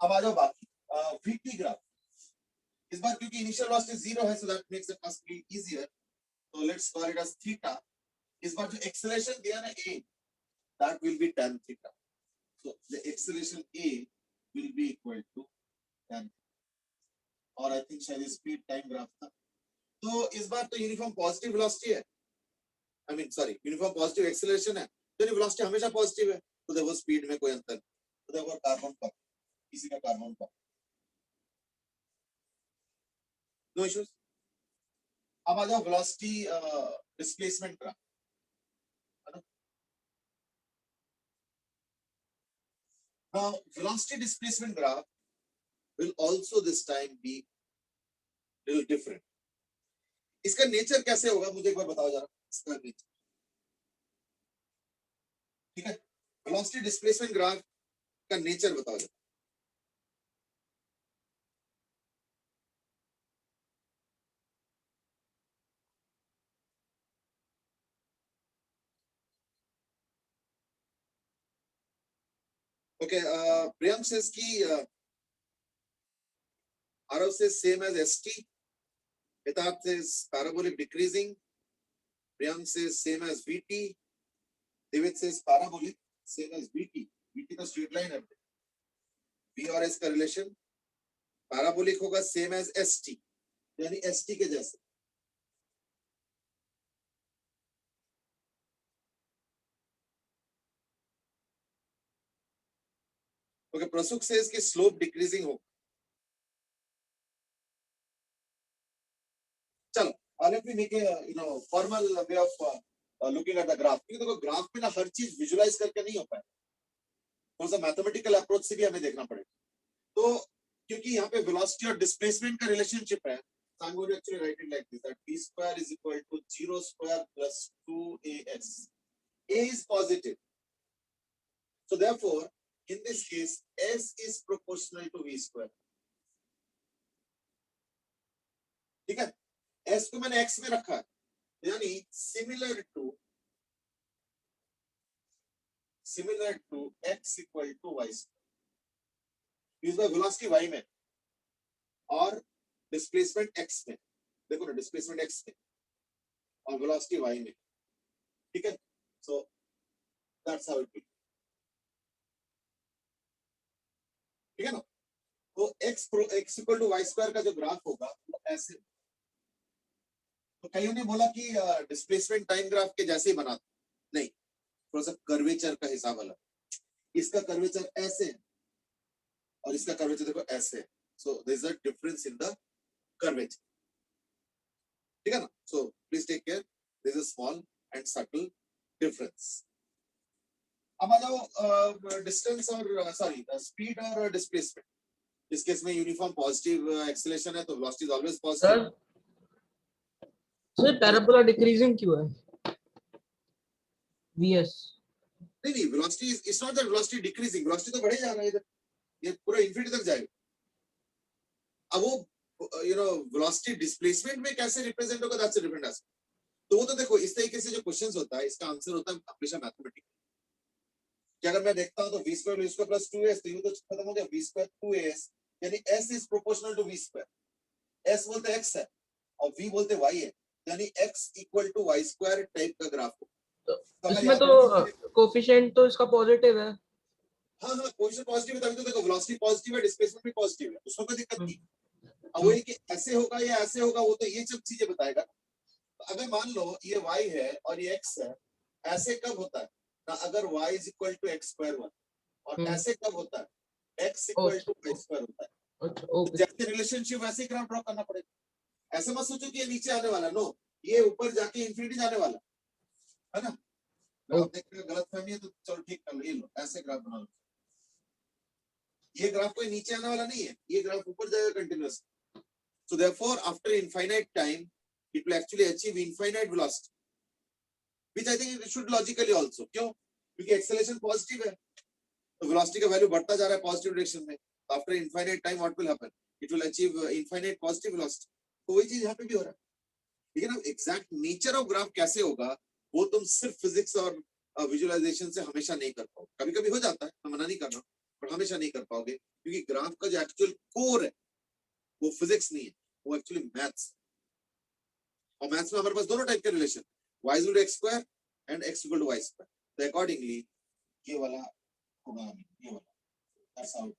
S1: अब आ जाओ बाकी VT graph. इस बार क्योंकि initial velocity 0 है, so that makes the task easier, so let's call it as theta। इस बार जो एक्सेलरेशन दिया ना A, that will be tan theta, so the acceleration A will be equal to tan, और I think शायद speed time graph था। तो इस बार तो यूनिफॉर्म पॉजिटिव वेलोसिटी है, I mean sorry uniform positive acceleration है, तो वेलोसिटी हमेशा पॉजिटिव है, तो देखो स्पीड में कोई अंतर नहीं, तो देखो कार्बन पर किसी का कार्बन पर नो इश्यूज। अब आ जाओ velocity displacement graph. Now velocity displacement graph will also this time be little different। इसका नेचर कैसे होगा मुझे एक बार बताओ जरा, इसका नेचर, ठीक है। वेलोसिटी डिस्प्लेसमेंट ग्राफ का नेचर बताओ जरा। Okay, Priyank says ki Arav says same as ST. Hitat says parabolic decreasing. Priyank says same as VT. David says parabolic same as VT. VT का straight line है. V और S का relation parabolic होगा same as ST. यानी ST के जैसे. Okay, Prasuk says कि slope decreasing होगा. चलो, let me make a formal way of looking at the graph. क्योंकि देखो ग्राफ में ना हर चीज विजुलाइज करके नहीं हो पाए. थोड़ा सा मैथमेटिकल अप्रोच से भी हमें देखना पड़ेगा. तो क्योंकि यहाँ पे वेलोसिटी और डिस्प्लेसमेंट का रिलेशनशिप है, so I'm going to actually write it like this, that v square is equal to 0 square plus 2as. A is positive, so therefore in this case s is proportional to v square. ठीक है, s को मैंने x में रखा है, यानी similar to x equal to y square. इस बार velocity y में और डिस्प्लेसमेंट x में. देखो ना, डिस्प्लेसमेंट x में और वेलोसिटी y में. ठीक है, so that's how it will. ठीक है ना. तो x equal to y square का जो ग्राफ होगा वो ऐसे. तो कईयों ने बोला कि डिस्प्लेसमेंट टाइम ग्राफ के जैसे ही बना. नहीं, थोड़ा सा कर्वेचर का हिसाब अलग. इसका कर्वेचर ऐसे है और इसका कर्वेचर देखो ऐसे है. So there is a difference in the curvature. ठीक है ना. So please take care, there is a small and subtle difference. अब आ जाओ डिस्टेंस और सॉरी स्पीड और डिस्प्लेसमेंट. इस केस में यूनिफॉर्म पॉजिटिव एक्सेलरेशन है तो velocity is always positive.
S2: Sir parabola decreasing क्यों है? vs
S1: नहीं, velocity is not that velocity decreasing. वेलोसिटी तो बढ़े जा रहा है इधर, ये पूरा इंफिनिटी तक जाएगा. अब वो वेलोसिटी डिस्प्लेसमेंट में कैसे रिप्रेजेंट होगा, दैट्स अ डिफरेंट एस्पेक्ट. तो वो तो देखो इस तरीके से जो क्वेश्चंस होता है इसका आंसर होता है हमेशा मैथमेटिकल. कि अगर मैं देखता हूं तो v स्क्वायर प्लस 2s, तो ये तो खत्म हो गया. v स्क्वायर 2as यानी s is proportional to v square. s बोलते x है और v बोलते y है, यानी x equal to y square type का ग्राफ हो.
S2: तो इसमें तो कोफिशिएंट तो इसका पॉजिटिव है.
S1: हाँ कोफिशिएंट पॉजिटिव है, तभी तो देखो वेलोसिटी पॉजिटिव है, डिस्प्लेसमेंट भी पॉजिटिव है, उसमें कोई दिक्कत नहीं. अब वही कि ऐसे होगा या ऐसे होगा, वो तो ये सब चीजें बताएगा. तो अगर मान लो ये y है और ये x है, ऐसे कब होता है ना, अगर y is equal to x square 1, और ऐसे कब होता है x equal to y square होता है. तो जैसे रिलेशनशिप वैसे ग्राफ ड्रॉ करना पड़ेगा. ऐसे मत सोचो कि ये नीचे आने वाला, नो, ये ऊपर जाके इंफिनिटी जाने वाला है ना. ग्राफ देखने का गलत फहमी है तो चलो ठीक कर लो, ये लो ऐसे ग्राफ बना लो. ये ग्राफ कोई नीचे आने वाला नहीं है, ये ग्राफ ऊपर जाएगा continuous. So therefore, after infinite time, it will actually achieve infinite velocity, which I think it should logically also. क्यों? क्योंकि acceleration positive है, तो velocity का value बढ़ता जा रहा है positive direction में. After infinite time, what will happen? It will achieve infinite positive velocity. तो वही चीज यहाँ पे भी हो रहा है. ठीक है ना. Exact nature of graph कैसे होगा वो तुम सिर्फ फिजिक्स और विजुअलाइजेशन से हमेशा नहीं कर पाओगे. कभी कभी हो जाता है, मैं मना नहीं कर रहा हूँ, पर हमेशा नहीं कर पाओगे क्योंकि ग्राफ का जो एक्चुअल कोर है वो फिजिक्स नहीं है, वो एक्चुअली मैथ्स. और मैथ्स में हमारे पास दोनों टाइप के relation, y equal to x square and x equal to y square. तो अकॉर्डिंगली ये वाला होगा, ये वाला. That's how.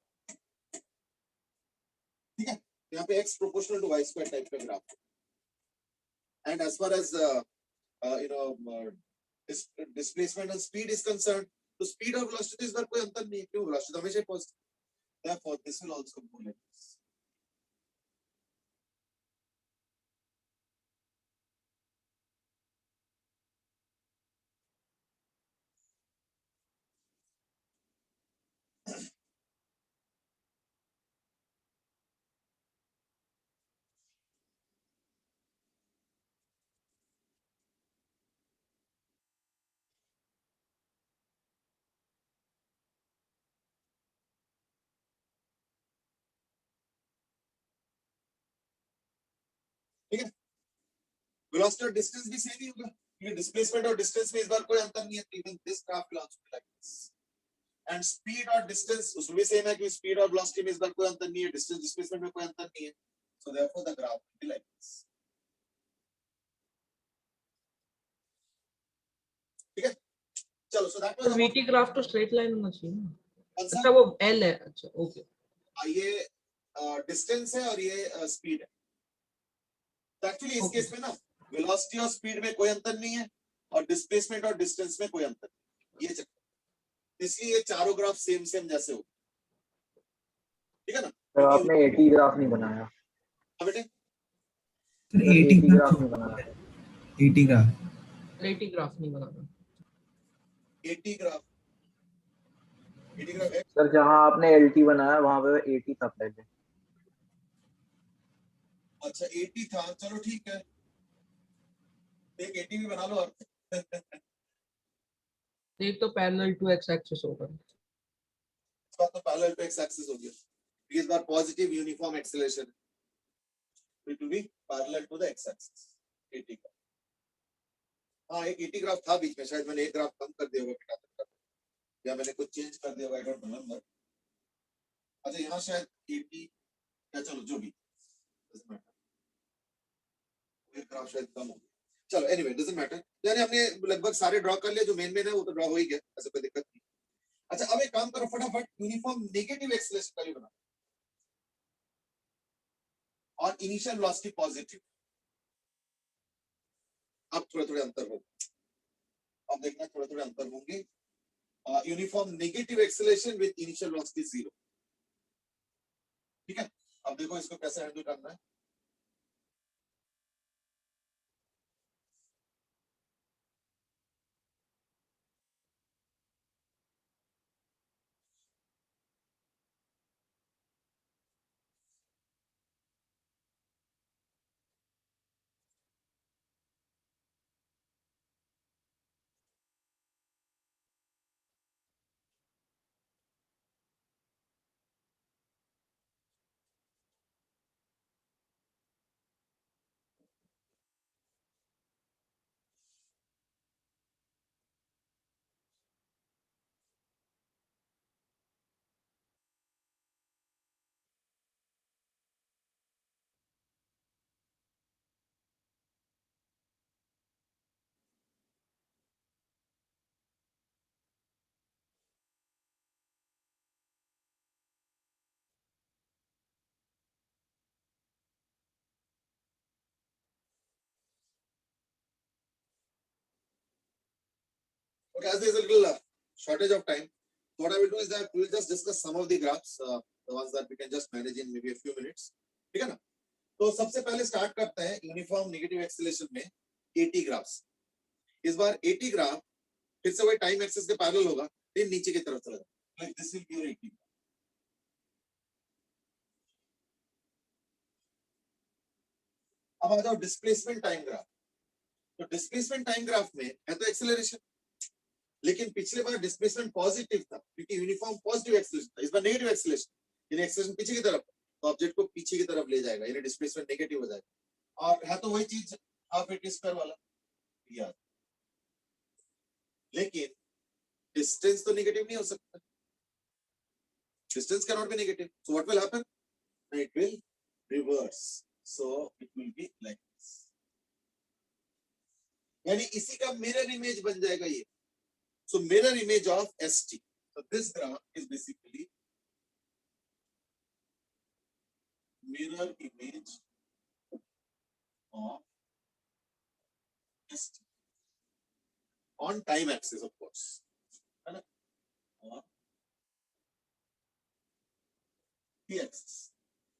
S1: ठीक है. यहाँ पे x proportional to y square type का graph. And as far as displacement and speed is concerned, तो स्पीड और वेलोसिटी इस बार कोई अंतर नहीं है. क्यों? वेलोसिटी हमेशा positive. Therefore this will also go like this. ठीक है. वेलोसिटी और डिस्टेंस भी सेम ही होगा, क्योंकि डिस्प्लेसमेंट और डिस्टेंस में इस बार कोई अंतर नहीं है. Even this graph will also be like this. And speed और डिस्टेंस उसमें भी सेम है कि स्पीड और वेलोसिटी में इस बार कोई अंतर नहीं है, डिस्टेंस डिस्प्लेसमेंट में कोई अंतर नहीं है, so therefore the graph will be like this. ठीक है, चलो so that was
S2: VT graph तो स्ट्रेट लाइन होना चाहिए ना।
S1: कौन सा?
S2: अच्छा वो L है, अच्छा ओके।
S1: ये डिस्टेंस है और ये स्पीड है। तो एक्चुअली इस
S2: Okay.
S1: केस में ना वेलोसिटी और स्पीड में कोई अंतर नहीं है और डिस्प्लेसमेंट और डिस्टेंस में कोई अंतर नहीं, ये चक्कर, इसलिए ये चारों ग्राफ सेम सेम जैसे हो, ठीक है ना?
S3: सर आपने 80 ग्राफ नहीं बनाया।
S1: हाँ बेटे,
S3: सर
S4: 80
S3: 80 ग्राफ
S4: ग्राफ
S3: नहीं बनाया।
S4: 80 ग्राफ
S2: 80 ग्राफ नहीं बनाना।
S1: 80 ग्राफ, 80 ग्राफ है।
S3: सर जहाँ आपने LT बनाया वहाँ पे 80 था पहले।
S1: अच्छा 80 था, चलो ठीक है, एक 80 भी बना लो और
S2: एक तो पैरेलल टू x एक्सिस होगा।
S1: इस बार तो पैरेलल टू एक्स एक्सिस हो गया, इस बार positive uniform acceleration, it will be parallel to the x axis 80 का। हाँ एक 80 ग्राफ था बीच में, शायद मैंने एक ग्राफ कम कर दिया होगा घटाकर, या मैंने कुछ चेंज कर दिया होगा, आई डोंट रिमेंबर। अच्छा यहाँ शायद 80 या चलो जो भी, doesn't matter, एक ग्राफ शायद कम हो गया, चलो एनीवे डजंट मैटर। यानी हमने लगभग सारे ड्रॉ कर लिए, जो मेन मेन है वो तो ड्रॉ हो ही गया, ऐसा कोई दिक्कत नहीं। अच्छा अब एक काम करो फटाफट, यूनिफॉर्म नेगेटिव एक्सेलरेशन का भी बना और इनिशियल वेलोसिटी पॉजिटिव। अब थोड़े थोड़े अंतर होंगे, अब देखना थोड़े थोड़े अंतर होंगे। Uniform negative acceleration with initial velocity 0, ठीक है? अब देखो इसको कैसे हैंडल करना है। Okay, as there is a little shortage of time, what I will do is that we will just discuss some of the graphs, the ones that we can just manage in maybe a few minutes, ठीक है ना? तो सबसे पहले start करते हैं uniform negative acceleration में 80 graphs. इस बार 80 ग्राफ फिर से वही टाइम एक्सिस के पैरेलल होगा, लेकिन नीचे की तरफ चलेगा, like this will be your 80। अब आ जाओ डिस्प्लेसमेंट टाइम ग्राफ। तो डिस्प्लेसमेंट टाइम ग्राफ में है तो एक्सेलरेशन, लेकिन पिछले बार डिस्प्लेसमेंट पॉजिटिव था क्योंकि यूनिफॉर्म पॉजिटिव एक्सेलरेशन था, इस बार नेगेटिव एक्सेलरेशन, यानी एक्सेलरेशन पीछे की तरफ, तो ऑब्जेक्ट को पीछे की तरफ ले जाएगा, यानी डिस्प्लेसमेंट नेगेटिव हो जाएगा। और है तो वही चीज हाफ ए टी स्क्वायर वाला यार, लेकिन डिस्टेंस तो नेगेटिव नहीं हो सकता, distance can not be negative, so what will happen, it will reverse, so it will be like this, यानी इसी का मिरर इमेज बन जाएगा ये। So mirror image of ST. So this graph is basically mirror image of ST on time axis, of course. है ना? On T axis.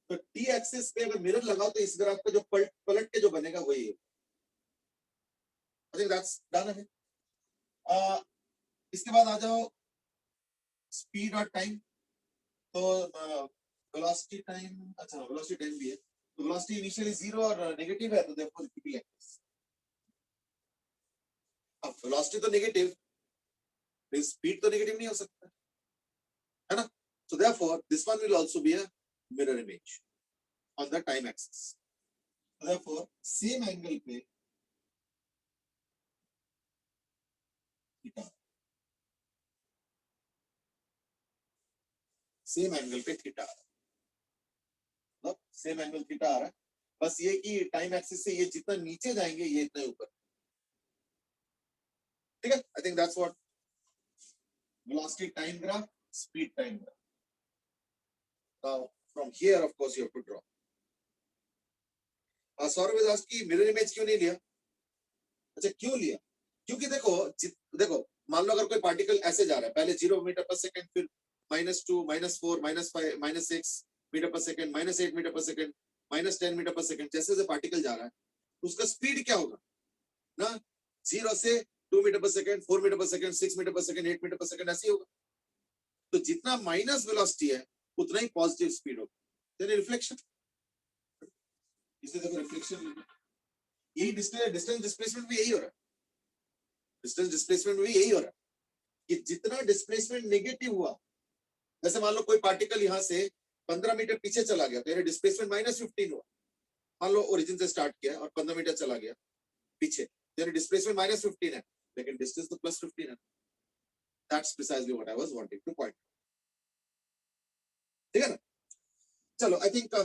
S1: तो T axis पे अगर मिरर लगाओ तो इस ग्राफ का जो पलट के जो बनेगा वही है। I think that's done है। इसके बाद आ जाओ स्पीड और टाइम। तो वेलोसिटी टाइम, अच्छा वेलोसिटी टाइम भी है, तो वेलोसिटी इनिशियली 0 और नेगेटिव है, तो therefore it will be like this। अब वेलोसिटी तो नेगेटिव, स्पीड तो नेगेटिव नहीं हो सकता, है ना? So therefore this one will also be a mirror image on the time axis। So therefore same angle पे theta, सेम एंगल पे थीटा आ रहा है, मतलब सेम एंगल थीटा आ रहा है, बस ये कि टाइम एक्सिस से ये जितना नीचे जाएंगे ये इतना ऊपर, ठीक है। I think that's what velocity time graph, speed time graph. Now from here of course you have to draw. Saurav has asked कि mirror image क्यों नहीं लिया? अच्छा क्यों लिया? क्योंकि देखो मान लो अगर कोई पार्टिकल ऐसे जा रहा है, पहले 0 मीटर पर सेकंड, फिर -2, -4, -5, -6 मीटर पर सेकंड, -8 मीटर पर सेकंड, -10 मीटर पर सेकंड, जैसे जैसे पार्टिकल जा रहा है उसका स्पीड क्या होगा ना, 0 से 2 मीटर पर सेकंड, 4 मीटर पर सेकंड, 6 मीटर पर सेकंड, 8 मीटर पर सेकंड, ऐसे ही होगा। तो जितना माइनस वेलोसिटी है उतना ही पॉजिटिव स्पीड होगा। देन रिफ्लेक्शन, इसे देखो रिफ्लेक्शन, यही डिस्टेंस डिस्प्लेसमेंट भी यही हो रहा है, डिस्टेंस डिस्प्लेसमेंट भी यही हो रहा है कि जितना डिस्प्लेसमेंट नेगेटिव हुआ, जैसे मान लो कोई पार्टिकल यहाँ से 15 मीटर पीछे चला गया तो यानी डिस्प्लेसमेंट -15 हुआ, मान लो ओरिजिन से स्टार्ट किया और 15 मीटर चला गया पीछे, यानी डिस्प्लेसमेंट -15 है लेकिन डिस्टेंस तो +15 है। That's precisely what I was wanting two point, ठीक है ना। चलो I think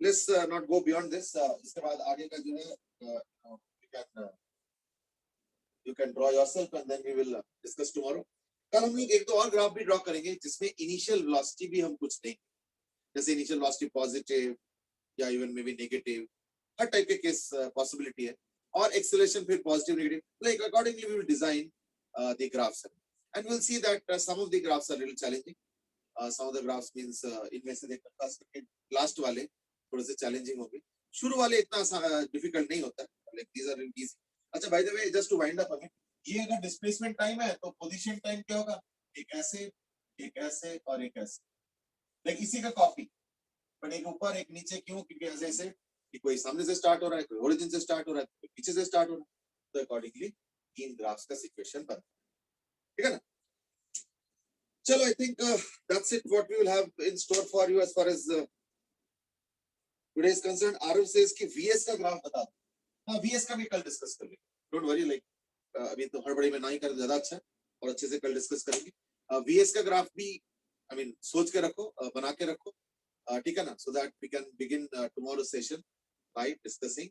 S1: let's not go beyond this, इसके बाद आगे का जो है you can draw yourself and then we will discuss tomorrow. कल हम लोग एक दो और ग्राफ भी ड्रॉ करेंगे जिसमें इनिशियल वेलोसिटी भी हम कुछ देंगे, जैसे इनिशियल वेलोसिटी पॉजिटिव या इवन मे बी नेगेटिव, हर टाइप के केस पॉसिबिलिटी है, और एक्सेलरेशन फिर positive negative, like accordingly we will design the graphs and we will see that some of the graphs are little challenging, some of the graphs means इनमें से देखकर खास करके लास्ट वाले थोड़े से चैलेंजिंग होंगे, शुरू वाले इतना डिफिकल्ट नहीं होता, लाइक दीस आर इजी। अच्छा by the way just to wind up again, ये अगर डिस्प्लेसमेंट टाइम है तो पोजीशन टाइम क्या होगा, एक ऐसे और एक ऐसे, लाइक इसी का कॉपी, बट एक ऊपर एक नीचे, क्यों, क्योंकि ऐसे ऐसे कि कोई सामने से स्टार्ट हो रहा है, कोई ओरिजिन से स्टार्ट हो रहा है, कोई पीछे से स्टार्ट हो रहा है, तो अकॉर्डिंगली तीन ग्राफ्स का सिचुएशन बनता है, ठीक है ना। चलो I think that's it what we will have in store for you as far as today is concerned. Aarav says कि वीएस का ग्राफ बता दो, हाँ वीएस का भी कल डिस्कस कर लेंगे, डोंट वरी, लाइक अभी तो हड़बड़ी में ना ही कर ज्यादा अच्छा है, और अच्छे से कल डिस्कस करेंगे। वीएस का ग्राफ भी आई मीन सोच के रखो, बना के रखो, ठीक है ना, so that we can begin tomorrow session by discussing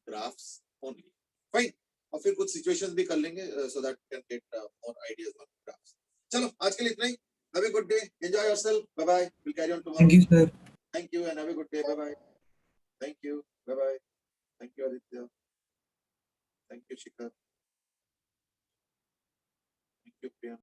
S1: graphs only, fine, और फिर कुछ सिचुएशंस भी कर लेंगे so that we can get more ideas on graphs. चलो आज के लिए इतना ही, have a good day, enjoy yourself, bye bye, will carry on tomorrow.
S2: Thank you, sir.
S1: Thank you and have a good day, bye bye, thank you, bye bye, thank you Aditya, thank you Shikhar, thank you Priya.